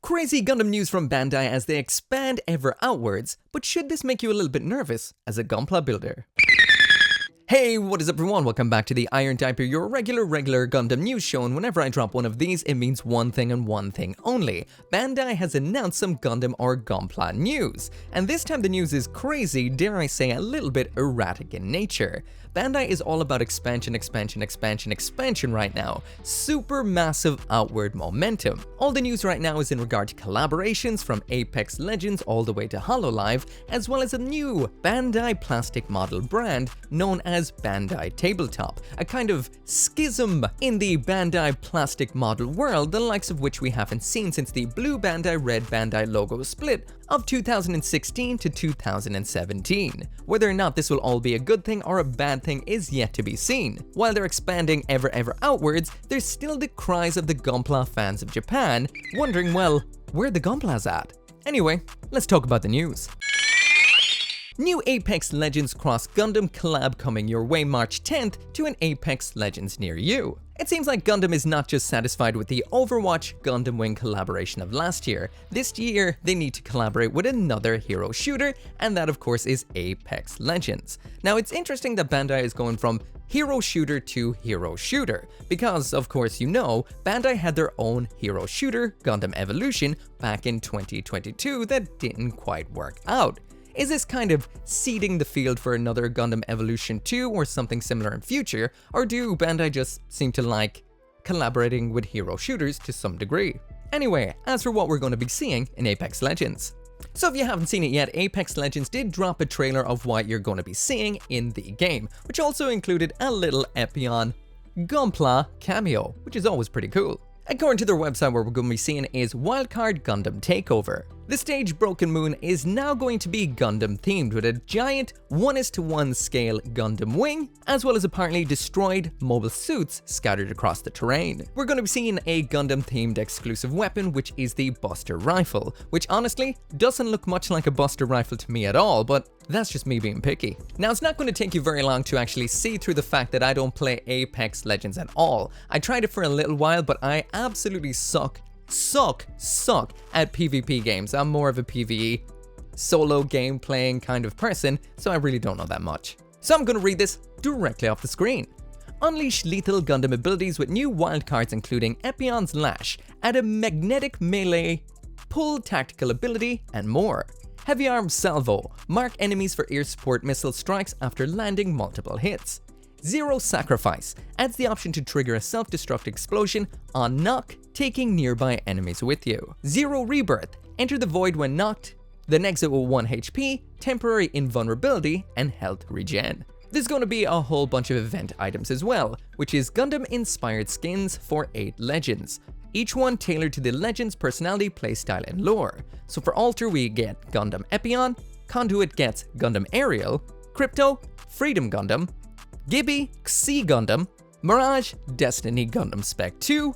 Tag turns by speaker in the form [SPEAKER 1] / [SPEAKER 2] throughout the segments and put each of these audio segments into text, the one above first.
[SPEAKER 1] Crazy Gundam news from Bandai as they expand ever outwards, but should this make you a little bit nervous as a Gunpla builder? Hey, what is up everyone? Welcome back to the Iron Diaper, your regular Gundam news show, and whenever I drop one of these, it means one thing and one thing only. Bandai has announced some Gundam or Gunpla news, and this time the news is crazy, dare I say a little bit erratic in nature. Bandai is all about expansion right now. Super massive outward momentum. All the news right now is in regard to collaborations from Apex Legends all the way to Hololive, as well as a new Bandai plastic model brand known as Bandai Tabletop, a kind of schism in the Bandai plastic model world, the likes of which we haven't seen since the blue Bandai red Bandai logo split of 2016 to 2017. Whether or not this will all be a good thing or a bad thing is yet to be seen. While they're expanding ever outwards, there's still the cries of the Gunpla fans of Japan, wondering, well, where the Gunplas at? Anyway, let's talk about the news. New Apex Legends Cross Gundam collab coming your way March 10th to an Apex Legends near you. It seems like Gundam is not just satisfied with the Overwatch Gundam Wing collaboration of last year. This year, they need to collaborate with another hero shooter, and that of course is Apex Legends. Now it's interesting that Bandai is going from hero shooter to hero shooter, because of course you know, Bandai had their own hero shooter, Gundam Evolution, back in 2022 that didn't quite work out. Is this kind of seeding the field for another Gundam Evolution 2 or something similar in future, or do Bandai just seem to like collaborating with hero shooters to some degree? Anyway, as for what we're going to be seeing in Apex Legends. So if you haven't seen it yet, Apex Legends did drop a trailer of what you're going to be seeing in the game, which also included a little Epyon Gunpla cameo, which is always pretty cool. According to their website, what we're going to be seeing is Wildcard Gundam Takeover. The stage Broken Moon is now going to be Gundam themed with a giant 1:1 scale Gundam wing, as well as apparently destroyed mobile suits scattered across the terrain. We're going to be seeing a Gundam themed exclusive weapon, which is the Buster Rifle, which honestly doesn't look much like a Buster Rifle to me at all, but that's just me being picky. Now it's not going to take you very long to actually see through the fact that I don't play Apex Legends at all. I tried it for a little while, but I absolutely suck at PvP games. I'm more of a PvE solo game playing kind of person, so I really don't know that much. So I'm gonna read this directly off the screen. Unleash lethal Gundam abilities with new wildcards including Epyon's Lash, add a magnetic melee, pull tactical ability, and more. Heavy Arm Salvo, mark enemies for air support missile strikes after landing multiple hits. Zero Sacrifice, adds the option to trigger a self-destruct explosion on knock, taking nearby enemies with you. Zero Rebirth, enter the void when knocked, then exit with 1 HP, temporary invulnerability, and health regen. There's going to be a whole bunch of event items as well, which is Gundam-inspired skins for 8 legends, each one tailored to the legend's personality, playstyle, and lore. So for Alter we get Gundam Epyon, Conduit gets Gundam Aerial, Crypto, Freedom Gundam, Gibby, Xi Gundam, Mirage, Destiny Gundam Spec 2,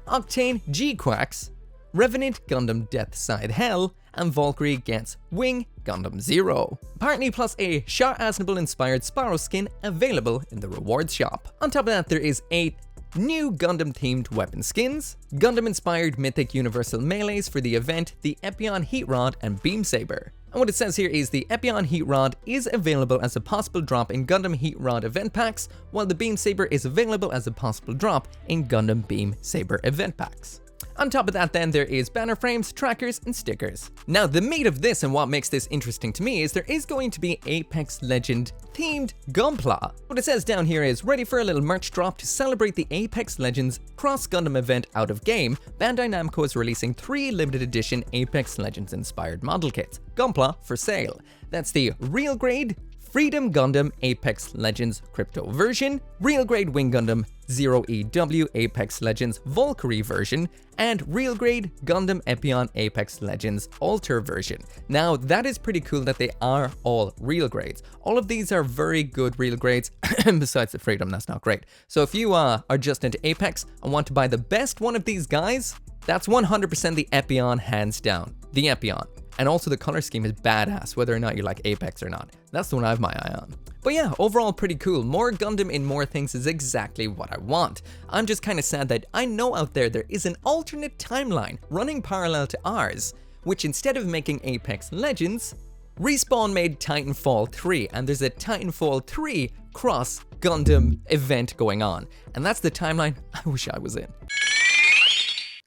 [SPEAKER 1] Octane, G-Quacks, Revenant Gundam Deathside Hell, and Valkyrie gets Wing Gundam Zero. Apparently plus a Char Aznable inspired Sparrow skin available in the rewards shop. On top of that, there is 8 new Gundam themed weapon skins, Gundam inspired mythic universal melees for the event, the Epyon Heat Rod and Beam Saber. And what it says here is the Epyon Heat Rod is available as a possible drop in Gundam Heat Rod event packs, while the Beam Saber is available as a possible drop in Gundam Beam Saber event packs. On top of that then, there is banner frames, trackers, and stickers. Now the meat of this and what makes this interesting to me is there is going to be Apex Legend themed Gunpla. What it says down here is, ready for a little merch drop to celebrate the Apex Legends Cross Gundam event out of game, Bandai Namco is releasing 3 limited edition Apex Legends inspired model kits, Gunpla, for sale. That's the Real Grade Freedom Gundam Apex Legends Crypto version, Real Grade Wing Gundam 0EW Apex Legends Valkyrie version, and Real Grade Gundam Epyon Apex Legends Alter version. Now that is pretty cool that they are all real grades. All of these are very good real grades, besides the Freedom, that's not great. So if you are just into Apex and want to buy the best one of these guys, that's 100% the Epyon hands down. The Epyon. And also the color scheme is badass, whether or not you like Apex or not. That's the one I have my eye on. But yeah, overall pretty cool. More Gundam in more things is exactly what I want. I'm just kind of sad that I know out there is an alternate timeline running parallel to ours, which instead of making Apex Legends, Respawn made Titanfall 3, and there's a Titanfall 3 cross Gundam event going on. And that's the timeline I wish I was in.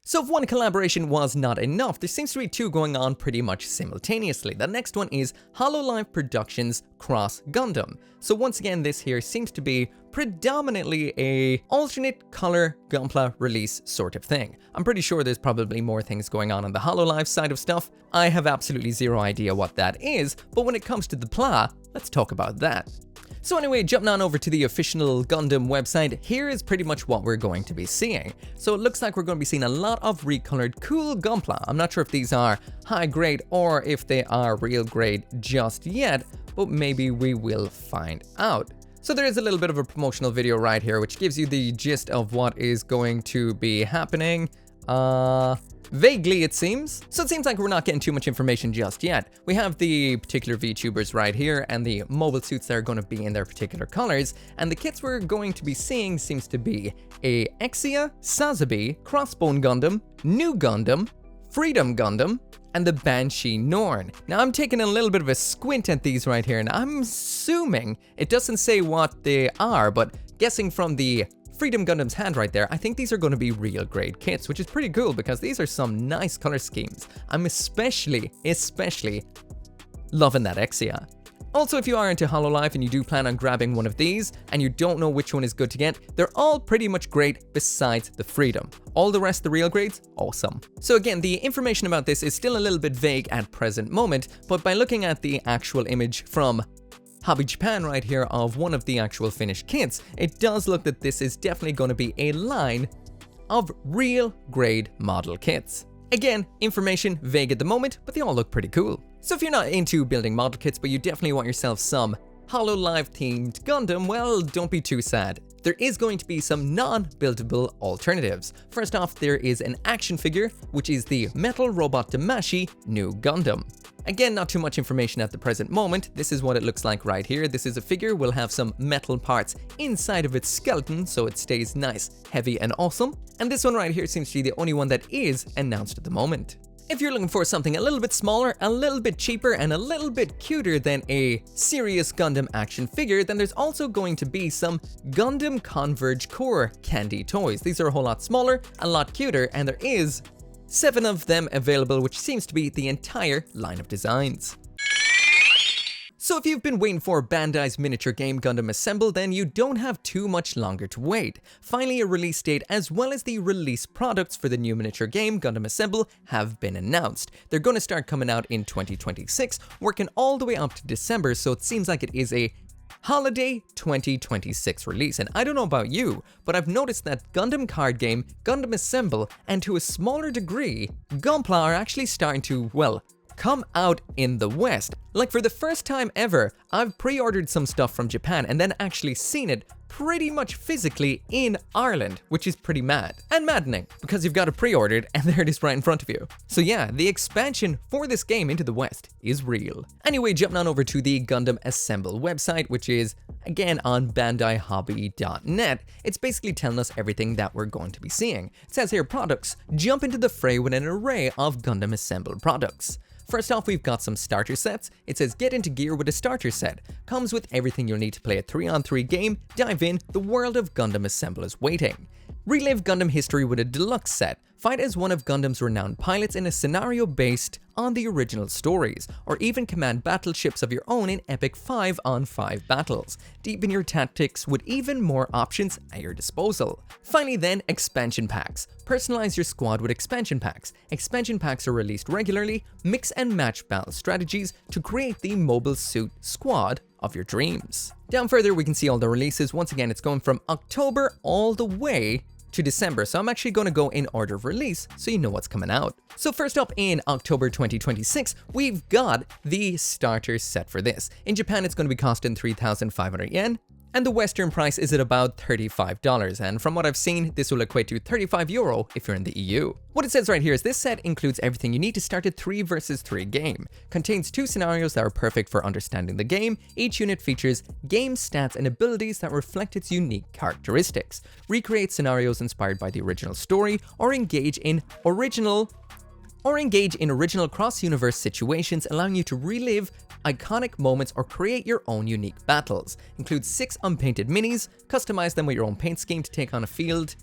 [SPEAKER 1] So if one collaboration was not enough, there seems to be two going on pretty much simultaneously. The next one is Hololive Productions Cross Gundam. So once again, this here seems to be predominantly a alternate color Gunpla release sort of thing. I'm pretty sure there's probably more things going on the Hololive side of stuff. I have absolutely zero idea what that is, but when it comes to the PLA, let's talk about that. So anyway, jumping on over to the official Gundam website, here is pretty much what we're going to be seeing. So it looks like we're going to be seeing a lot of recolored cool Gunpla. I'm not sure if these are high grade or if they are real grade just yet, but maybe we will find out. So there is a little bit of a promotional video right here, which gives you the gist of what is going to be happening. Vaguely, it seems. So it seems like we're not getting too much information just yet. We have the particular VTubers right here and the mobile suits that are going to be in their particular colors. And the kits we're going to be seeing seems to be a Exia, Sazabi, Crossbone Gundam, New Gundam, Freedom Gundam, and the Banshee Norn. Now I'm taking a little bit of a squint at these right here, and I'm assuming it doesn't say what they are, but guessing from the Freedom Gundam's hand right there, I think these are going to be real grade kits, which is pretty cool because these are some nice color schemes. I'm especially loving that Exia. Also, if you are into Hololive and you do plan on grabbing one of these and you don't know which one is good to get, they're all pretty much great besides the Freedom. All the rest, the real grades, awesome. So again, the information about this is still a little bit vague at present moment, but by looking at the actual image from Hobby Japan right here of one of the actual finished kits, it does look that this is definitely going to be a line of real grade model kits. Again, information vague at the moment, but they all look pretty cool. So if you're not into building model kits, but you definitely want yourself some Hololive themed Gundam, well, don't be too sad. There is going to be some non-buildable alternatives. First off, there is an action figure, which is the Metal Robot Damashi New Gundam. Again, not too much information at the present moment. This is what it looks like right here. This is a figure, will have some metal parts inside of its skeleton, so it stays nice, heavy, and awesome. And this one right here seems to be the only one that is announced at the moment. If you're looking for something a little bit smaller, a little bit cheaper, and a little bit cuter than a serious Gundam action figure, then there's also going to be some Gundam Converge Core candy toys. These are a whole lot smaller, a lot cuter, and there is 7 of them available, which seems to be the entire line of designs. So if you've been waiting for Bandai's miniature game Gundam Assemble, then you don't have too much longer to wait. Finally, a release date as well as the release products for the new miniature game Gundam Assemble have been announced. They're going to start coming out in 2026, working all the way up to December, so it seems like it is a holiday 2026 release. And I don't know about you, but I've noticed that Gundam card game, Gundam Assemble, and to a smaller degree, Gunpla are actually starting to, well, come out in the West. Like for the first time ever, I've pre-ordered some stuff from Japan and then actually seen it pretty much physically in Ireland, which is pretty mad and maddening because you've got it pre-ordered and there it is right in front of you. So yeah, the expansion for this game into the West is real. Anyway, jumping on over to the Gundam Assemble website, which is again on BandaiHobby.net. It's basically telling us everything that we're going to be seeing. It says here, products, jump into the fray with an array of Gundam Assemble products. First off, we've got some starter sets. It says get into gear with a starter set. Comes with everything you'll need to play a 3-on-3 game. Dive in, the world of Gundam Assemble is waiting. Relive Gundam history with a deluxe set. Fight as one of Gundam's renowned pilots in a scenario based on the original stories, or even command battleships of your own in epic 5-on-5 battles. Deepen your tactics with even more options at your disposal. Finally then, expansion packs. Personalize your squad with expansion packs. Expansion packs are released regularly. Mix and match battle strategies to create the mobile suit squad of your dreams. Down further, we can see all the releases. Once again, it's going from October all the way to December, so I'm actually going to go in order of release so you know what's coming out. So first up in October 2026, we've got the starter set for this. In Japan, it's going to be costing 3,500 yen. and the Western price is at about $35, and from what I've seen, this will equate to €35 if you're in the EU. What it says right here is this set includes everything you need to start a 3 versus 3 game, contains 2 scenarios that are perfect for understanding the game, each unit features game stats and abilities that reflect its unique characteristics, recreate scenarios inspired by the original story, or engage in original cross-universe situations, allowing you to relive iconic moments or create your own unique battles. Includes 6 unpainted minis, customize them with your own paint scheme to take on a field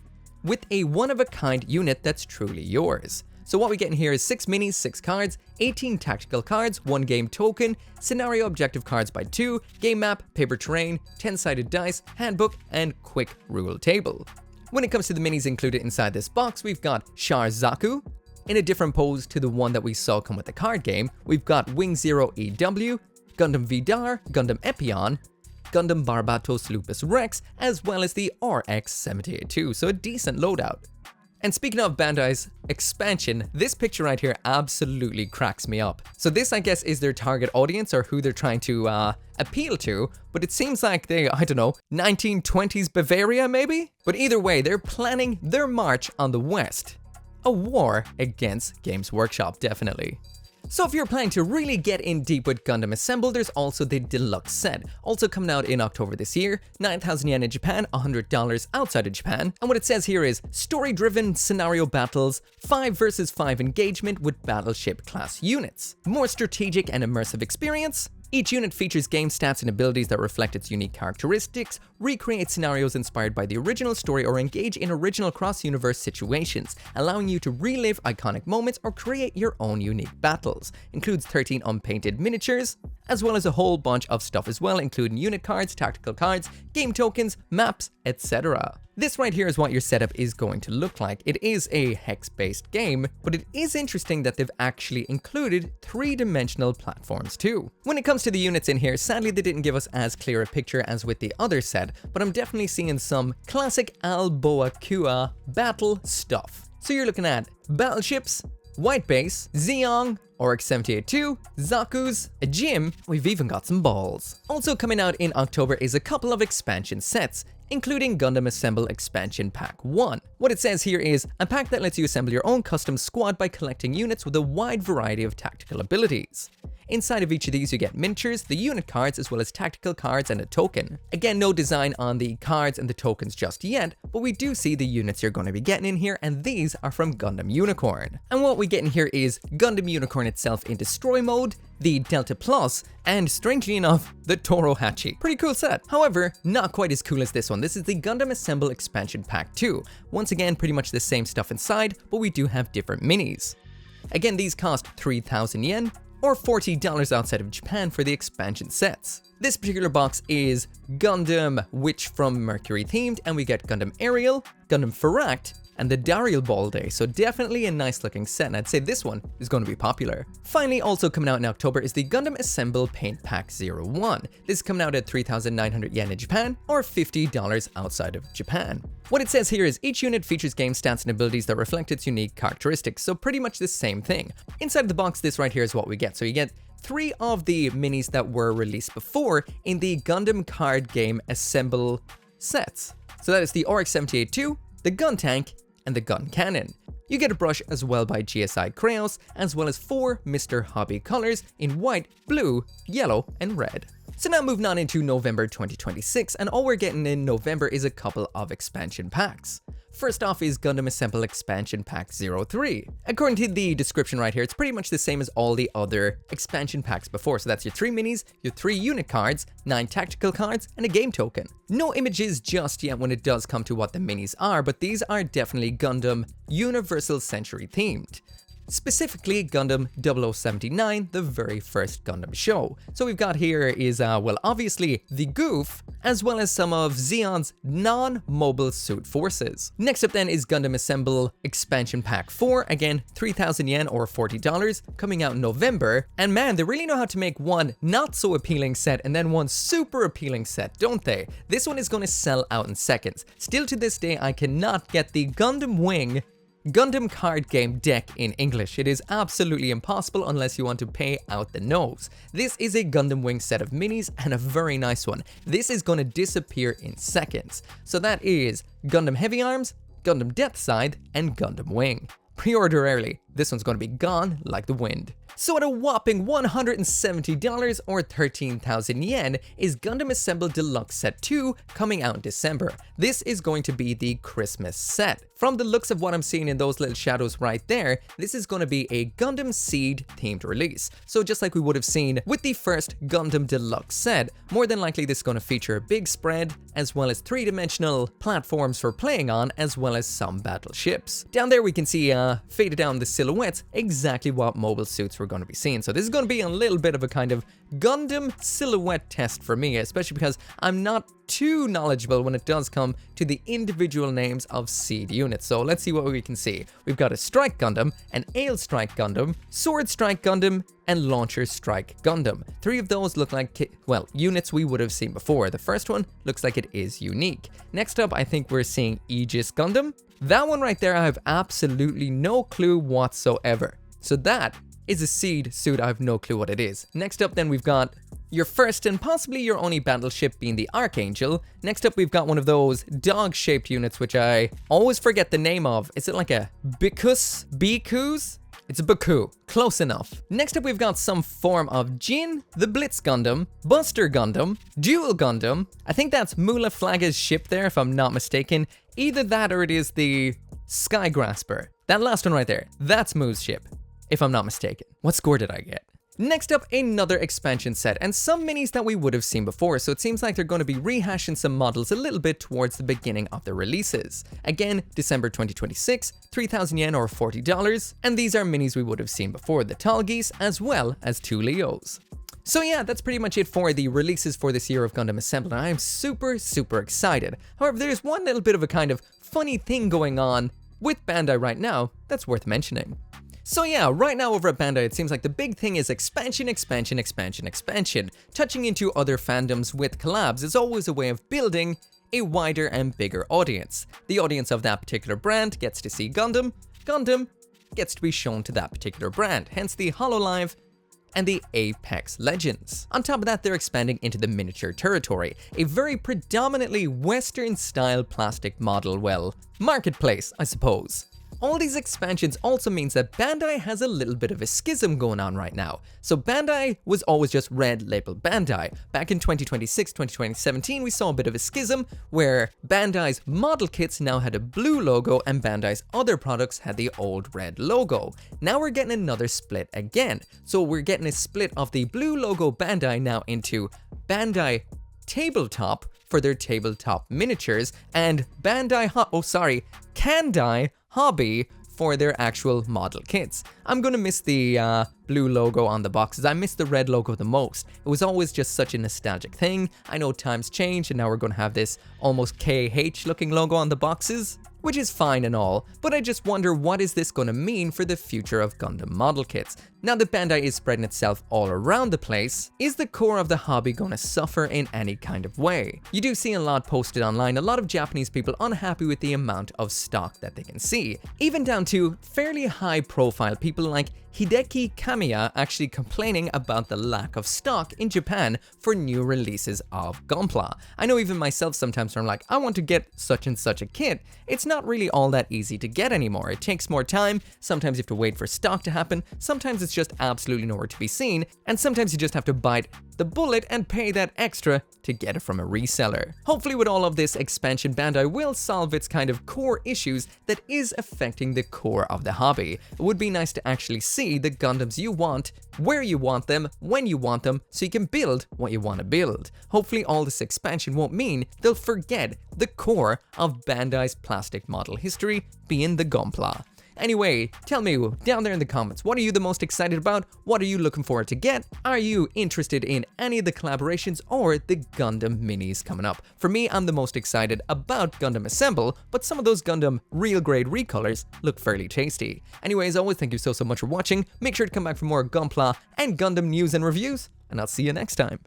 [SPEAKER 1] with a one-of-a-kind unit that's truly yours. So what we get in here is 6 minis, 6 cards, 18 tactical cards, 1 game token, scenario objective cards by 2, game map, paper terrain, 10-sided dice, handbook, and quick rule table. When it comes to the minis included inside this box, we've got Char Zaku, in a different pose to the one that we saw come with the card game. We've got Wing Zero EW, Gundam Vidar, Gundam Epion, Gundam Barbatos Lupus Rex, as well as the RX-78-2, so a decent loadout. And speaking of Bandai's expansion, this picture right here absolutely cracks me up. So this, I guess, is their target audience or who they're trying to appeal to, but it seems like they, I don't know, 1920s Bavaria maybe? But either way, they're planning their march on the West. A war against Games Workshop, definitely. So if you're planning to really get in deep with Gundam Assemble, there's also the deluxe set, also coming out in October this year, 9,000 yen in Japan, $100 outside of Japan. And what it says here is story-driven scenario battles, 5 versus 5 engagement with battleship class units, more strategic and immersive experience. Each unit features game stats and abilities that reflect its unique characteristics, recreate scenarios inspired by the original story, or engage in original cross-universe situations, allowing you to relive iconic moments or create your own unique battles. Includes 13 unpainted miniatures, as well as a whole bunch of stuff as well, including unit cards, tactical cards, game tokens, maps, etc. This right here is what your setup is going to look like. It is a hex-based game, but it is interesting that they've actually included 3-dimensional platforms too. When it comes to the units in here, sadly they didn't give us as clear a picture as with the other set, but I'm definitely seeing some classic Alboa Kua battle stuff. So you're looking at battleships, White Base, Zeong, RX-78-2, Zaku's, a gym, we've even got some balls. Also coming out in October is a couple of expansion sets, including Gundam Assemble Expansion Pack 1. What it says here is a pack that lets you assemble your own custom squad by collecting units with a wide variety of tactical abilities. Inside of each of these you get miniatures, the unit cards, as well as tactical cards and a token. Again, no design on the cards and the tokens just yet, but we do see the units you're going to be getting in here, and these are from Gundam Unicorn. And what we get in here is Gundam Unicorn itself in destroy mode, the Delta Plus, and strangely enough, the Toro Hachi. Pretty cool set. However, not quite as cool as this one. This is the Gundam Assemble Expansion Pack 2. Once again, pretty much the same stuff inside, but we do have different minis. Again, these cost 3,000 yen, or $40 outside of Japan for the expansion sets. This particular box is Gundam Witch from Mercury themed, and we get Gundam Ariel, Gundam Ferract, and the Dariel Ball Day, so definitely a nice looking set, and I'd say this one is going to be popular. Finally, also coming out in October is the Gundam Assemble Paint Pack 01. This is coming out at 3,900 yen in Japan, or $50 outside of Japan. What it says here is each unit features game stats and abilities that reflect its unique characteristics, so pretty much the same thing. Inside the box, this right here is what we get. So you get 3 of the minis that were released before in the Gundam card game Assemble sets. So that is the RX-78-2, the Gun Tank, and the Gun Cannon. You get a brush as well by GSI Crayons, as well as 4 Mr. Hobby colors in white, blue, yellow, and red. So now moving on into November 2026, and all we're getting in November is a couple of expansion packs. First off is Gundam Assemble Expansion Pack 03. According to the description right here, it's pretty much the same as all the other expansion packs before. So that's your 3 minis, your 3 unit cards, 9 tactical cards, and a game token. No images just yet when it does come to what the minis are, but these are definitely Gundam Universal Century themed. Specifically Gundam 0079, the very first Gundam show. So we've got here is, well, obviously the Goof, as well as some of Zeon's non-mobile suit forces. Next up then is Gundam Assemble Expansion Pack 4, again 3,000 yen or $40, coming out in November. And man, they really know how to make one not so appealing set and then one super appealing set, don't they? This one is going to sell out in seconds. Still to this day, I cannot get the Gundam Wing Gundam card game deck in English. It is absolutely impossible unless you want to pay out the nose. This is a Gundam Wing set of minis and a very nice one. This is going to disappear in seconds. So that is Gundam Heavy Arms, Gundam Depth Side, and Gundam Wing. Pre-order early. This one's going to be gone like the wind. So at a whopping $170 or 13,000 yen is Gundam Assemble Deluxe Set 2 coming out in December. This is going to be the Christmas set. From the looks of what I'm seeing in those little shadows right there, this is going to be a Gundam Seed themed release. So just like we would have seen with the first Gundam Deluxe set, more than likely this is going to feature a big spread, as well as three-dimensional platforms for playing on, as well as some battleships. Down there we can see faded down the silhouettes, exactly what mobile suits we're going to be seeing. So this is going to be a little bit of a kind of Gundam silhouette test for me, especially because I'm not too knowledgeable when it does come to the individual names of seed units. So let's see what we can see. We've got a Strike Gundam, an Ale Strike Gundam, Sword Strike Gundam, and Launcher Strike Gundam. Three of those look like, well, units we would have seen before. The first one looks like it is unique. Next up, I think we're seeing Aegis Gundam. That one right there, I have absolutely no clue whatsoever. So that is a seed suit, I have no clue what it is. Next up then we've got your first and possibly your only battleship being the Archangel. Next up we've got one of those dog-shaped units which I always forget the name of. Is it like a Bikus? It's a Baku. Close enough. Next up we've got some form of Jin, the Blitz Gundam, Buster Gundam, Dual Gundam. I think that's Mula Flaga's ship there if I'm not mistaken. Either that or it is the Sky Grasper. That last one right there, that's Moo's ship, if I'm not mistaken. What score did I get? Next up, another expansion set, and some minis that we would have seen before, so it seems like they're going to be rehashing some models a little bit towards the beginning of the releases. Again, December 2026, 3,000 yen or $40, and these are minis we would have seen before, the Tall Geese as well as 2 Leos. So yeah, that's pretty much it for the releases for this year of Gundam Assemble, and I am super excited. However, there's one little bit of a kind of funny thing going on with Bandai right now that's worth mentioning. So yeah, right now over at Bandai, it seems like the big thing is expansion. Touching into other fandoms with collabs is always a way of building a wider and bigger audience. The audience of that particular brand gets to see Gundam, Gundam gets to be shown to that particular brand, hence the Hololive and the Apex Legends. On top of that, they're expanding into the miniature territory, a very predominantly Western-style plastic model, well, marketplace, I suppose. All these expansions also means that Bandai has a little bit of a schism going on right now. So Bandai was always just red label Bandai. Back in 2026, 2017, we saw a bit of a schism where Bandai's model kits now had a blue logo and Bandai's other products had the old red logo. Now we're getting another split again. So we're getting a split of the blue logo Bandai now into Bandai Tabletop for their tabletop miniatures and Kandai Hobby for their actual model kits. I'm gonna miss the blue logo on the boxes. I miss the red logo the most. It was always just such a nostalgic thing. I know times change and now we're gonna have this almost KH looking logo on the boxes, which is fine and all, but I just wonder what is this gonna mean for the future of Gundam model kits. Now that Bandai is spreading itself all around the place, is the core of the hobby gonna suffer in any kind of way? You do see a lot posted online, a lot of Japanese people unhappy with the amount of stock that they can see, even down to fairly high profile people like Hideki Kamiya actually complaining about the lack of stock in Japan for new releases of Gunpla. I know even myself sometimes I'm like, I want to get such and such a kit. It's not really all that easy to get anymore. It takes more time, sometimes you have to wait for stock to happen, sometimes it's just absolutely nowhere to be seen, and sometimes you just have to bite the bullet and pay that extra to get it from a reseller. Hopefully with all of this expansion, Bandai will solve its kind of core issues that is affecting the core of the hobby. It would be nice to actually see the Gundams you want, where you want them, when you want them, so you can build what you want to build. Hopefully all this expansion won't mean they'll forget the core of Bandai's plastic model history being the Gunpla. Anyway, tell me down there in the comments, what are you the most excited about? What are you looking forward to get? Are you interested in any of the collaborations or the Gundam minis coming up? For me, I'm the most excited about Gundam Assemble, but some of those Gundam real grade recolors look fairly tasty. Anyways, always thank you so much for watching. Make sure to come back for more Gunpla and Gundam news and reviews, and I'll see you next time.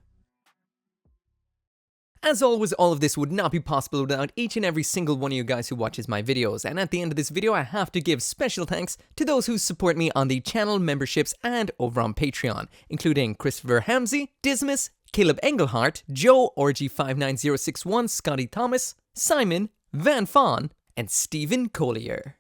[SPEAKER 1] As always, all of this would not be possible without each and every single one of you guys who watches my videos, and at the end of this video I have to give special thanks to those who support me on the channel memberships and over on Patreon, including Christopher Hamsey, Dismas, Caleb Engelhart, Joe, Orgy59061, Scotty Thomas, Simon, Van Fawn, and Stephen Collier.